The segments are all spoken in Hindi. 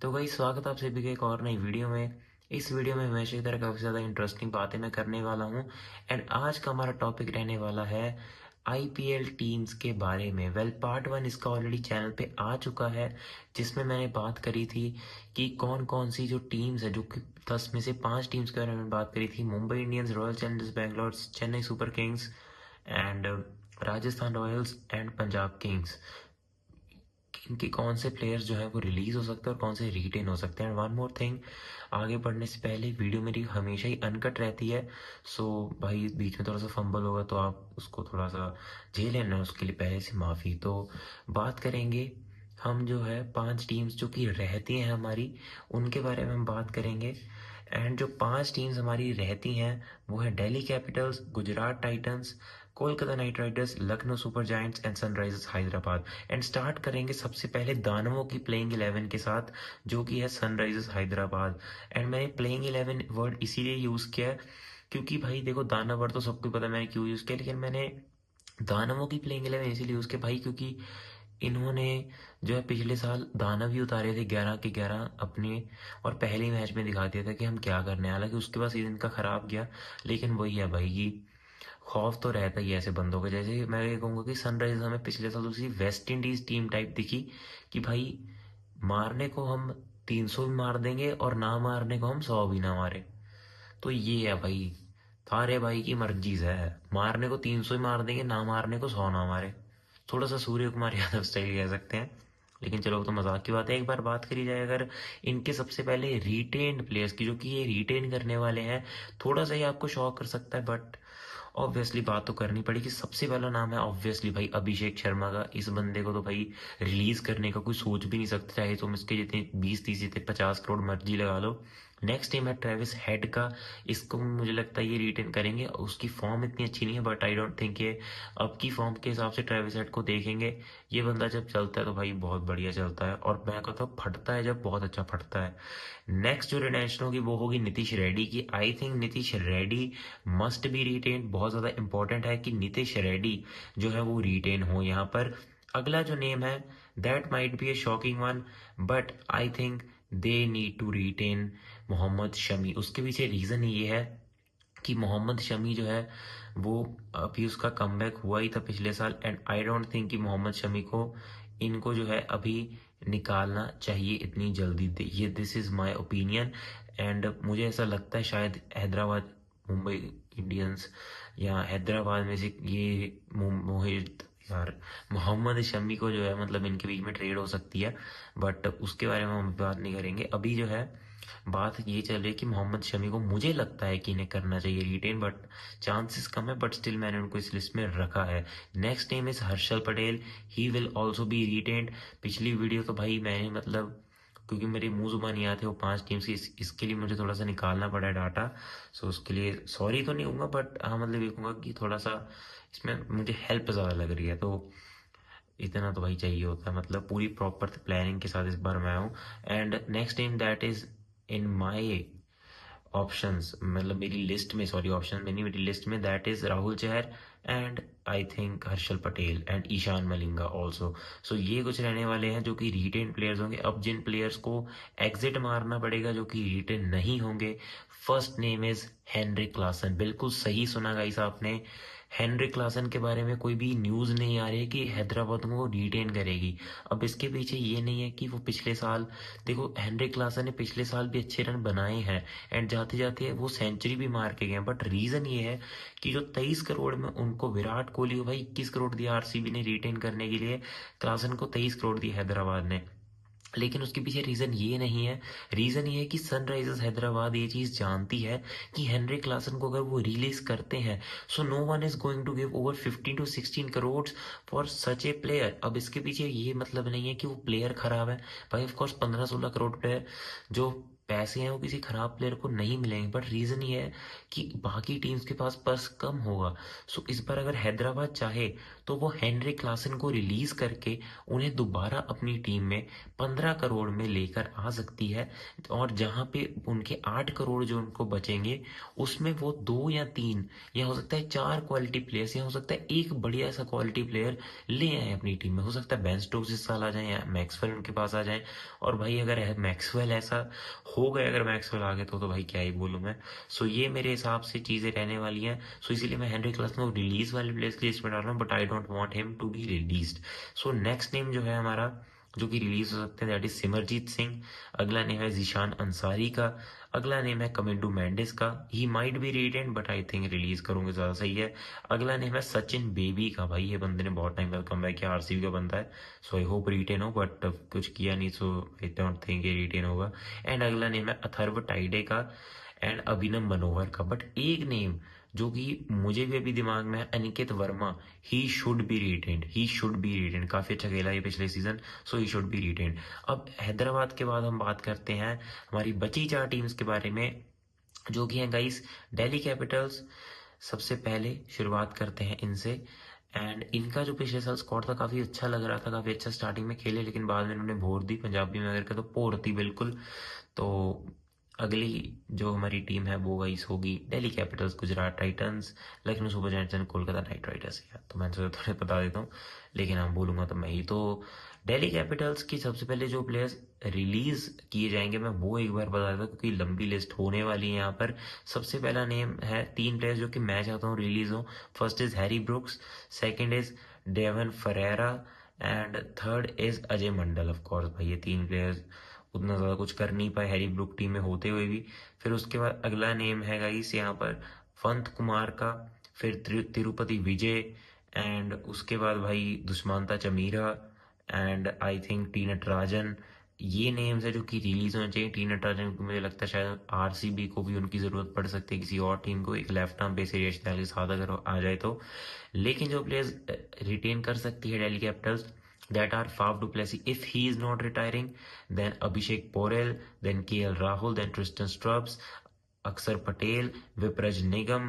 तो भाई स्वागत है आप सभी के एक और नई वीडियो में। इस वीडियो में हमेशा की तरह काफ़ी ज़्यादा इंटरेस्टिंग बातें मैं करने वाला हूँ। एंड आज का हमारा टॉपिक रहने वाला है आईपीएल टीम्स के बारे में। पार्ट 1 इसका ऑलरेडी चैनल पे आ चुका है, जिसमें मैंने बात करी थी कि कौन कौन सी जो टीम्स है, जो कि 10 में से 5 टीम्स के बारे में बात करी थी। Mumbai Indians, royal Challengers Bangalore, Chennai super Kings and Rajasthan Royals and Punjab Kings. इनके कौन से प्लेयर्स जो है वो रिलीज हो सकते हैं और कौन से रिटेन हो सकते हैं। वन मोर थिंग, आगे बढ़ने से पहले वीडियो मेरी हमेशा ही अनकट रहती है, सो भाई बीच में थोड़ा सा फंबल होगा तो आप उसको थोड़ा सा झेल लेना, उसके लिए पहले से माफ़ी। तो बात करेंगे हम जो है 5 टीम्स जो कि रहती हैं हमारी, उनके बारे में हम बात करेंगे। एंड जो 5 टीम्स हमारी रहती हैं वो है Delhi Capitals, Gujarat Titans, Kolkata night Riders, Lucknow super giants and Sunrisers Hyderabad. And start करेंगे सबसे पहले दानवों की प्लेइंग 11 के साथ, जो कि है सनराइजर्स हैदराबाद। एंड मैंने प्लेइंग 11 वर्ड इसीलिए यूज़ किया है क्योंकि भाई देखो, दानव वर्ड तो सबको पता है मैंने क्यों यूज़ किया, लेकिन मैंने दानवों की प्लेइंग 11 इसीलिए यूज़ किया भाई क्योंकि इन्होंने जो है पिछले साल दानव ही उतारे थे 11 के 11 अपने, और पहले ही मैच में दिखा दिया था कि हम क्या करने हैं। हालांकि उसके बाद सीजन का खराब गया, लेकिन वही है भाई कि खौफ तो रहता ही है ऐसे बंदों का। जैसे मैं ये कहूँगा कि सनराइजर्स हमें पिछले साल दूसरी वेस्ट इंडीज टीम टाइप दिखी कि भाई मारने को हम 300 भी मार देंगे और ना मारने को हम 100 भी ना मारे। तो ये है भाई, थारे भाई की मर्जी है, मारने को 300 ही मार देंगे, ना मारने को 100 ना मारे। थोड़ा सा सूर्य कुमार यादव स्टाइल कह सकते हैं, लेकिन चलो वो तो मजाक की बात है। एक बार बात करी जाए अगर इनके सबसे पहले रिटेन्ड प्लेयर्स की, जो कि ये रिटेन करने वाले हैं, थोड़ा सा ही आपको शॉक कर सकता है, बट ऑब्वियसली बात तो करनी पड़ेगी। सबसे पहला नाम है ऑब्वियसली भाई अभिषेक शर्मा का। इस बंदे को तो भाई रिलीज करने का कोई सोच भी नहीं सकता, चाहे तुम इसके जितने 20 30 जितने 50 करोड़ मर्जी लगा लो। नेक्स्ट टीम है ट्रेविस हेड का। इसको मुझे लगता है ये रिटेन करेंगे, उसकी फॉर्म इतनी अच्छी नहीं है, बट आई डोंट थिंक ये अब की फॉर्म के हिसाब से ट्रेविस हेड को देखेंगे। ये बंदा जब चलता है तो भाई बहुत बढ़िया चलता है, और मैं कहता हूँ फटता है जब, बहुत अच्छा फटता है। नेक्स्ट जो रिटेंशन होगी वो होगी नीतीश रेड्डी की। I think Nitish Reddy must be retain. बहुत ज़्यादा इंपॉर्टेंट है कि नीतीश रेड्डी जो है वो रिटेन हो यहाँ पर। अगला जो नेम है that might be a shocking one, but I think they need to retain Mohammed Shami. उसके पीछे रीज़न ये है कि मोहम्मद शमी जो है वो अभी उसका कमबैक हुआ ही था पिछले साल, एंड आई डोंट थिंक कि मोहम्मद शमी को इनको जो है अभी निकालना चाहिए इतनी जल्दी। ये this is my opinion. And मुझे ऐसा लगता है शायद हैदराबाद, मुंबई इंडियंस या हैदराबाद में से ये मोहित यार मोहम्मद शमी को जो है मतलब इनके बीच में ट्रेड हो सकती है, बट उसके बारे में हम बात नहीं करेंगे। अभी जो है बात ये चल रही है कि मोहम्मद शमी को मुझे लगता है कि इन्हें करना चाहिए रिटेन, बट चांसेस कम है, बट स्टिल मैंने उनको इस लिस्ट में रखा है। Next name is Harshal Patel. He will also B retained. पिछली वीडियो तो भाई मैंने मतलब क्योंकि मेरे मुंह जुबान नहीं आते वो 5 टीम्स की, इसके लिए मुझे थोड़ा सा निकालना पड़ा है डाटा। सो उसके लिए सॉरी तो नहीं कहूँगा, बट हाँ मतलब ये कहूँगा कि थोड़ा सा इसमें मुझे हेल्प ज़्यादा लग रही है, तो इतना तो भाई चाहिए होता है। मतलब पूरी प्रॉपर प्लानिंग के साथ इस बार मैं आया हूँ। And next team that is in my options, मतलब मेरी लिस्ट में, सॉरी ऑप्शन में नहीं, मेरी लिस्ट में, that is Rahul Chahar and I think Harshal Patel and Ishan Malinga also. So ये कुछ रहने वाले हैं जो कि रिटेन प्लेयर्स होंगे। अब जिन प्लेयर्स को एग्जिट मारना पड़ेगा जो कि रिटेन नहीं होंगे, first name is Heinrich Klaasen. बिल्कुल सही सुना गाइस आपने, हेनरिक क्लासन के बारे में कोई भी न्यूज़ नहीं आ रही है कि हैदराबाद को रिटेन करेगी। अब इसके पीछे ये नहीं है कि वो पिछले साल, देखो हेनरिक क्लासन ने पिछले साल भी अच्छे रन बनाए हैं एंड जाते जाते वो सेंचुरी भी मार के गए, बट रीज़न ये है कि जो 23 करोड़ में उनको विराट कोहली को भाई 21 करोड़ दिया आरसीबी ने रिटेन करने के लिए, क्लासन को 23 करोड़ दिया हैदराबाद ने। लेकिन उसके पीछे रीजन ये नहीं है, रीजन ये है कि सनराइजर्स हैदराबाद ये चीज जानती है कि हेनरी क्लासन को अगर वो रिलीज करते हैं, so no one is going to give over 15 to 16 crore for such a player. अब इसके पीछे ये मतलब नहीं है कि वो प्लेयर खराब है भाई, ऑफकोर्स 15-16 करोड़ प्लेयर जो पैसे हैं वो किसी खराब प्लेयर को नहीं मिलेंगे, बट रीज़न ये है कि बाकी टीम्स के पास पर्स कम होगा। सो इस बार अगर हैदराबाद चाहे तो वो हेनरी क्लासन को रिलीज करके उन्हें दोबारा अपनी टीम में 15 करोड़ में लेकर आ सकती है, और जहां पे उनके 8 करोड़ जो उनको बचेंगे उसमें वो 2 या 3 या हो सकता है 4 क्वालिटी प्लेयर्स या हो सकता है एक बढ़िया सा क्वालिटी प्लेयर ले आए अपनी टीम में। हो सकता है बेन स्टोक्स इस साल आ जाए या मैक्सवेल उनके पास आ जाए। और भाई अगर मैक्सवेल ऐसा हो गए, अगर मैक्सवेल आ गए तो भाई क्या ही बोलूँ मैं। सो ये मेरे हिसाब से चीज़ें रहने वाली हैं। सो इसीलिए मैं हेनरी क्लासन को रिलीज वाले प्लेयर्स की लिस्ट में डाल रहा हूँ, but I don't want him to be released. So next name जो है हमारा जो कि रिलीज हो सकते हैं दैट इज सिमरजीत सिंह। अगला नेम है जीशान अंसारी का। अगला नेम है कमिंडू मेंडिस का। He might be retain but I think release करूंगे ज़्यादा सही है। अगला नेम है सचिन बेबी का। भाई ये बंदे ने बहुत टाइम बाद कमबैक किया, आरसीबी का बंदा है, सो आई होप रिटेन हो, बट कुछ किया नहीं, सो आई डोंट थिंक ये रिटेन होगा। एंड अगला नेम है अथर्व टाइडे का एंड अभिनव मनोहर का। बट एक नेम जो कि मुझे भी अभी दिमाग में है, Aniket Verma. He should be retained, he should be retained, काफी अच्छा खेला ये पिछले season, so he should be retained. अब हैदराबाद के बाद हम बात करते हैं हमारी बची 4 टीम्स के बारे में, जो कि हैं गाइस दिल्ली कैपिटल्स। सबसे पहले शुरुआत करते हैं इनसे। एंड इनका जो पिछले साल स्क्वाड था काफ़ी अच्छा लग रहा था, काफ़ी अच्छा स्टार्टिंग में खेले, लेकिन बाद में इन्होंने भोर दी, पंजाबी में अगर कहे तो पोर दी बिल्कुल। तो अगली जो हमारी टीम है वो गाइस होगी Delhi Capitals, Gujarat Titans, Lucknow super giants and Kolkata night Riders. यार तो मैं सोचा थोड़े बता देता हूँ, लेकिन हम बोलूँगा तो मैं ही। तो दिल्ली कैपिटल्स की सबसे पहले जो प्लेयर्स रिलीज किए जाएंगे मैं वो एक बार बता देता हूँ, क्योंकि लंबी लिस्ट होने वाली है यहाँ पर। सबसे पहला नेम है 3 प्लेयर्स जो कि मैं चाहता हूँ रिलीज हो। First is Harry Brooks, second is Devon Ferreira and third is Ajay Mandal. Of course भाई ये 3 प्लेयर्स उतना ज़्यादा कुछ कर नहीं पाए हैरी ब्रुक टीम में होते हुए भी। फिर उसके बाद अगला नेम है गाइस यहाँ पर वंत कुमार का, फिर तिरुपति विजय, एंड उसके बाद भाई Dushmantha Chameera and I think T Natarajan. ये नेम्स है जो कि रिलीज होने चाहिए। टी नटराजन को मुझे लगता है शायद आरसीबी को भी उनकी ज़रूरत पड़ सकती है, किसी और टीम को एक लेफ्ट आर्म पे सीरियस के साथ अगर आ जाए तो। लेकिन जो प्लेयर्स रिटेन कर सकती है Delhi Capitals, that are Faf du Plessis if he is not retiring, then Abhishek Porel, then KL Rahul, then Tristan Stubbs, Aksar Patel, Vipraj Nigam,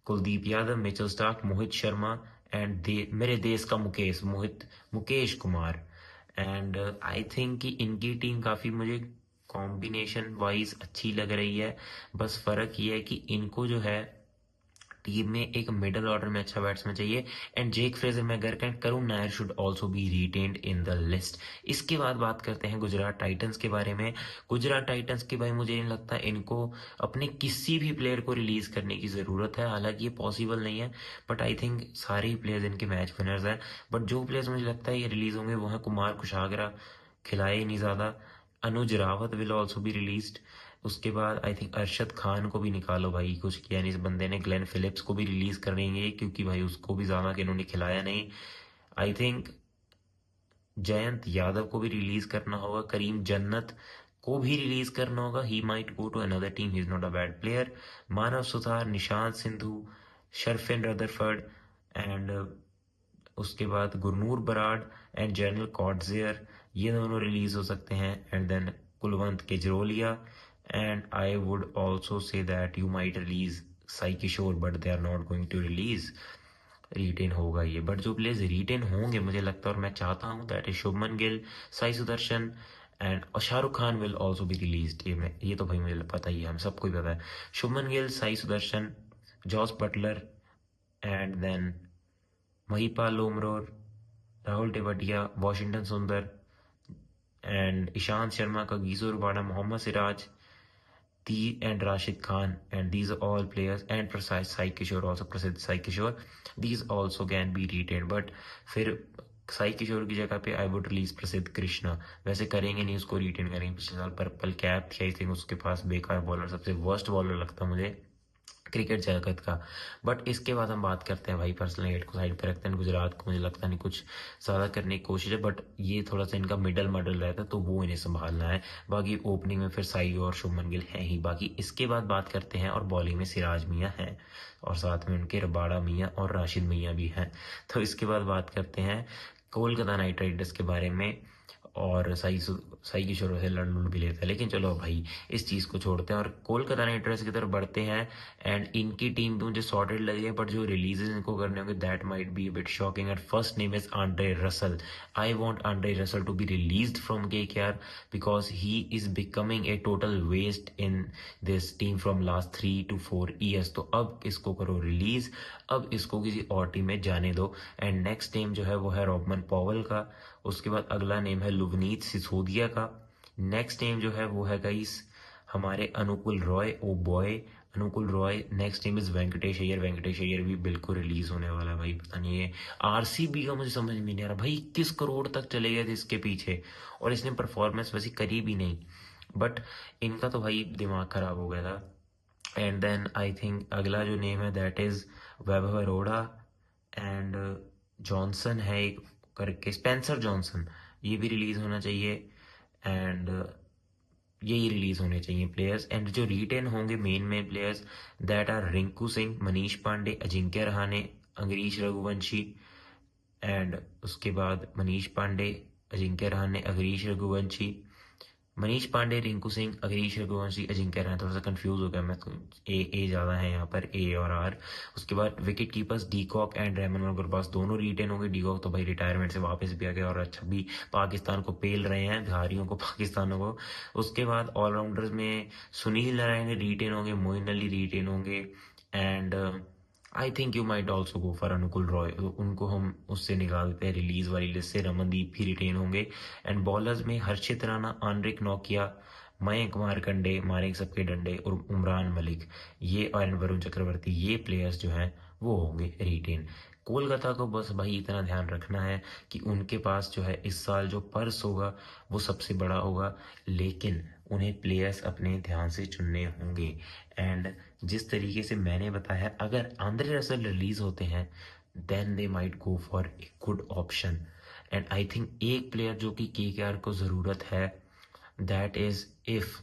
Kuldeep Yadav, Mitchell Starc, Mohit Sharma and मेरे देश का Mukesh Kumar. And I think कि इनकी टीम काफ़ी मुझे कॉम्बिनेशन वाइज अच्छी लग रही है। बस फ़र्क ये है कि इनको जो है टीम में एक मिडल ऑर्डर में अच्छा बैट्समैन चाहिए। एंड जेक फ्रेजर मैं अगर कनेक्ट करूं, Nair should also be retained in the list. इसके बाद बात करते हैं गुजरात टाइटंस के बारे में। गुजरात टाइटंस के भाई मुझे नहीं लगता इनको अपने किसी भी प्लेयर को रिलीज करने की ज़रूरत है, हालांकि ये पॉसिबल नहीं है, बट आई थिंक सारे ही प्लेयर्स इनके मैच विनर्स हैं। बट जो प्लेयर्स मुझे लगता है ये रिलीज होंगे वो हैं कुमार कुशागरा, खिलाए ही नहीं ज़्यादा। Anuj Rawat will also be released. उसके बाद आई थिंक अरशद खान को भी निकालो भाई, कुछ किया नहीं इस बंदे ने। ग्लेन फिलिप्स को भी रिलीज करेंगे क्योंकि भाई उसको भी ज्यादा कि इन्होंने खिलाया नहीं। आई थिंक जयंत यादव को भी रिलीज करना होगा, करीम जन्नत को भी रिलीज करना होगा। He might go to another team, he is not a bad player. Manav Suthar, Nishant Sindhu, Sherfane Rutherford and उसके बाद गुरनूर बराड एंड जनरल कॉटजेयर, ये दोनों रिलीज हो सकते हैं। And then Kulwant Khejroliya, and I would also say that you might release Sai Kishore, but they are not going to release. Retain होगा ये, बट जो प्लेयर्स रिटेन होंगे मुझे लगता है और मैं चाहता हूँ that is Shubman Gill, Sai Sudarshan and Shahrukh Khan will also be release. ये तो भाई मुझे पता ही है, हम सबको ही पता है। Shubman Gill, Sai Sudharsan, Jos Buttler and then Mahipal Lomror, Rahul Tewatia, Washington Sundar and Ishant Sharma का, गीजो रबाडा, मोहम्मद सिराज, दी and Rashid Khan, and these are all players and precise Sai Kishore also, Prasidh Sai Kishore, these also can be retained। But फिर साई किशोर की जगह पे आई वुड रिलीज प्रसिद्ध कृष्णा। वैसे करेंगे नहीं, उसको रिटेन करेंगे, पिछले साल पर्पल कैप थी आई थिंक उसके पास, बेकार बॉलर, सबसे वर्स्ट बॉलर लगता मुझे क्रिकेट जगत का। बट इसके बाद हम बात करते हैं भाई पर्सनल एट को साइड पर रखते हैं। गुजरात को मुझे लगता नहीं कुछ ज़्यादा करने की कोशिश है, बट ये थोड़ा सा इनका मिडल मॉडल रहता है तो वो इन्हें संभालना है। बाकी ओपनिंग में फिर साई और शुभमन गिल हैं ही। बाकी इसके बाद बात करते हैं और बॉलिंग में सिराज मियाँ हैं और साथ में उनके रबाड़ा मियाँ और राशिद मियाँ भी हैं। तो इसके बाद बात करते हैं कोलकाता नाइट राइडर्स के बारे में। और साई किशोर वैसे लड़ भी लेता है, लेकिन चलो भाई इस चीज़ को छोड़ते हैं और कोलकाता नाइट राइडर्स की तरफ बढ़ते हैं। एंड इनकी टीम भी मुझे सॉर्टेड लगी है, बट जो रिलीजेस इनको करने होंगे that might be a bit shocking. And first name is Andre Russell. I want Andre Russell to be released from KKR because he is becoming a total waste in this team from last 3 to 4 years. तो अब इसको करो रिलीज, अब इसको किसी और टीम में जाने दो। एंड नेक्स्ट नेम जो है वो है रॉबमन पॉवल का। उसके बाद अगला नेम है लुवनीत सिसोदिया का। नेक्स्ट नेम जो है वो है गाइस हमारे Anukul Roy. Oh boy, Anukul Roy. Next name is Venkatesh Iyer. Venkatesh Iyer भी बिल्कुल रिलीज होने वाला है भाई, पता नहीं है। आरसीबी का मुझे समझ में नहीं आ रहा भाई, 21 करोड़ तक चले गए थे इसके पीछे और इसने परफॉर्मेंस वैसे करी भी नहीं, बट इनका तो भाई दिमाग खराब हो गया था। एंड देन आई थिंक अगला जो नेम है that is Vaibhav Arora. And Johnson है एक करके, स्पेंसर जॉनसन, ये भी रिलीज होना चाहिए। एंड यही रिलीज होने चाहिए प्लेयर्स। एंड जो रिटेन होंगे main players that are Rinku Singh, Manish Pandey, Ajinkya Rahane, Angkrish Raghuvanshi. And उसके बाद मनीष पांडे, अजिंक्य रहाणे, अंगरीश रघुवंशी, मनीष पांडे, रिंकू सिंह, अगरीश रघुवंशी, अजिंक्य रहाणे। थोड़ा सा कंफ्यूज हो गया मैं तो, ए ज़्यादा है यहाँ पर, ए और आर। उसके बाद wicket keepers de Kock and Rahman Gurbaz दोनों रिटेन होंगे। डीकॉक तो भाई रिटायरमेंट से वापस भी आ गया और अच्छा भी पाकिस्तान को पेल रहे हैं, बिहारियों को, पाकिस्तानों को। उसके बाद ऑलराउंडर्स में सुनील नारायण रिटेन होंगे, मोइन अली रिटेन होंगे। And I think you might also go for Anukul Roy, उनको हम उससे निकाल देते हैं रिलीज वाली लिस्ट से। रमनदीप भी रिटेन होंगे। एंड बॉलर्स में हर्षित राणा, आंद्रिक नौकिया, मयंक मारकंडे मारेंगे सबके डंडे, और उमरान मलिक ये और वरुण चक्रवर्ती, ये प्लेयर्स जो हैं वो होंगे रिटेन। कोलकाता को बस भाई इतना ध्यान रखना है कि उनके पास जो है इस साल जो पर्स होगा वो सबसे बड़ा होगा, लेकिन उन्हें प्लेयर्स अपने ध्यान से चुनने होंगे। एंड जिस तरीके से मैंने बताया, अगर आंद्रे रसल रिलीज होते हैं then they might go for a good option. And I think एक प्लेयर जो कि केकेआर को ज़रूरत है that is if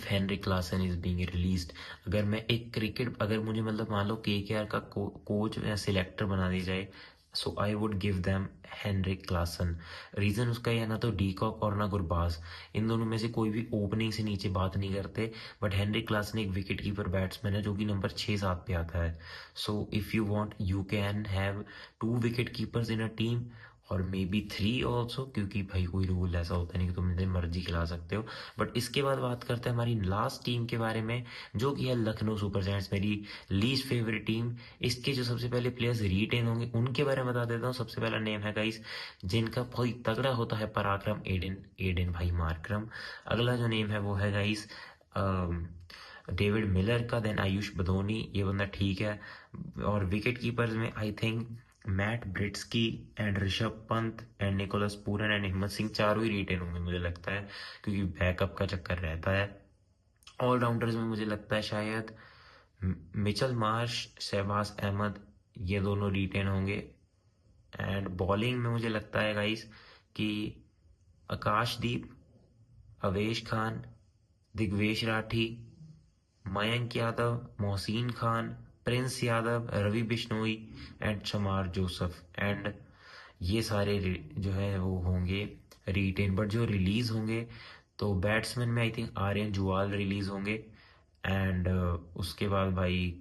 Henry Klaasen is being released. अगर मैं एक क्रिकेट, अगर मुझे मतलब मान लो केकेआर का कोच या सिलेक्टर बना दी जाए, so I would give them Henry Klaasen. Reason उसका यह ना तो डीकॉक और ना गुरबाज, इन दोनों में से कोई भी ओपनिंग से नीचे बात नहीं करते, बट हेनरी क्लासन एक विकेट कीपर बैट्समैन है जो कि नंबर 6-7 पे आता है। So if you want you can have 2 wicket keepers in a team और मे बी 3 ऑल्सो, क्योंकि भाई कोई रूल ऐसा होता नहीं कि तुम जितनी मर्जी खिला सकते हो। बट इसके बाद बात करते हैं हमारी लास्ट टीम के बारे में, जो कि है लखनऊ सुपर जायंट्स, मेरी लीस्ट फेवरेट टीम। इसके जो सबसे पहले प्लेयर्स रिटेन होंगे उनके बारे में बता देता हूँ। सबसे पहला नेम है गाइस जिनका बहुत तगड़ा होता है पराक्रम, एडन भाई मार्करम। अगला जो नेम है वो है गाइस डेविड मिलर का। देन आयुष बदोनी, ये बंदा ठीक है। और विकेट कीपर्स में I think Matt Breetzke and Rishabh Pant and Nicholas Pooran and Himmat Singh, चारों ही रिटेन होंगे मुझे लगता है, क्योंकि बैकअप का चक्कर रहता है। ऑलराउंडर्स में मुझे लगता है शायद मिचल मार्श, शहबाज अहमद, ये दोनों रिटेन होंगे। एंड बॉलिंग में मुझे लगता है गाइस कि Akashdeep, Avesh Khan, Digvesh Rathi, Mayank Yadav, Mohsin Khan, Prince Yadav, Ravi Bishnoi and Shamar Joseph. And ये सारे जो है वो होंगे रिटेन। बट जो रिलीज होंगे तो बैट्समैन में I think Aryan Juyal release होंगे। एंड उसके बाद भाई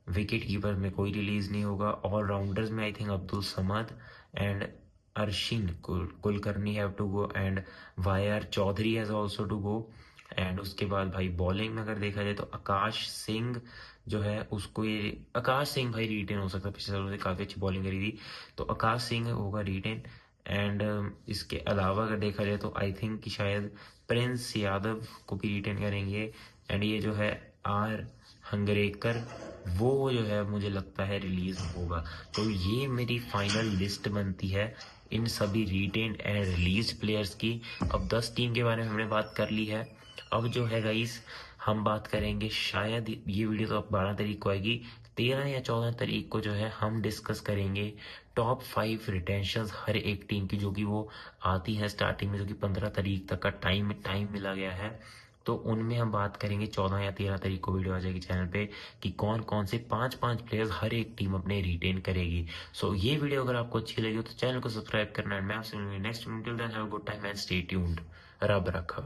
विकेट कीपर में कोई रिलीज नहीं होगा। ऑलराउंडर्स में I think Abdul Samad and Arshin Kulkarni have to go and Y Chaudhary has also to go. And उसके बाद भाई बॉलिंग में अगर देखा जाए तो आकाश सिंह जो है उसको, ये आकाश सिंह भाई रिटेन हो सकता है, पिछले साल उसने काफ़ी अच्छी बॉलिंग करी थी, तो आकाश सिंह होगा रिटेन। एंड इसके अलावा अगर देखा जाए तो आई थिंक कि शायद प्रिंस यादव को भी रिटेन करेंगे। एंड ये जो है आर हंगरेकर, वो जो है मुझे लगता है रिलीज होगा। तो ये मेरी फाइनल लिस्ट बनती है इन सभी रिटेन एंड रिलीज प्लेयर्स की। अब 10 टीम के बारे में हमने बात कर ली है। अब जो है गाइस हम बात करेंगे, शायद ये वीडियो तो अब 12 तारीख को आएगी, 13 या 14 तारीख को जो है हम डिस्कस करेंगे टॉप 5 रिटेंशंस हर एक टीम की, जो कि वो आती है स्टार्टिंग में, जो कि 15 तारीख तक का टाइम मिला गया है। तो उनमें हम बात करेंगे 14 या 13 तारीख को वीडियो आ जाएगी चैनल पे कि कौन कौन से 5-5 प्लेयर्स हर एक टीम अपने रिटेन करेगी। सो ये वीडियो अगर आपको अच्छी लगी हो तो चैनल को सब्सक्राइब करना है। मैं आपसे मिलूंगी next video. Till then have a good time and stay tuned. रब रखा।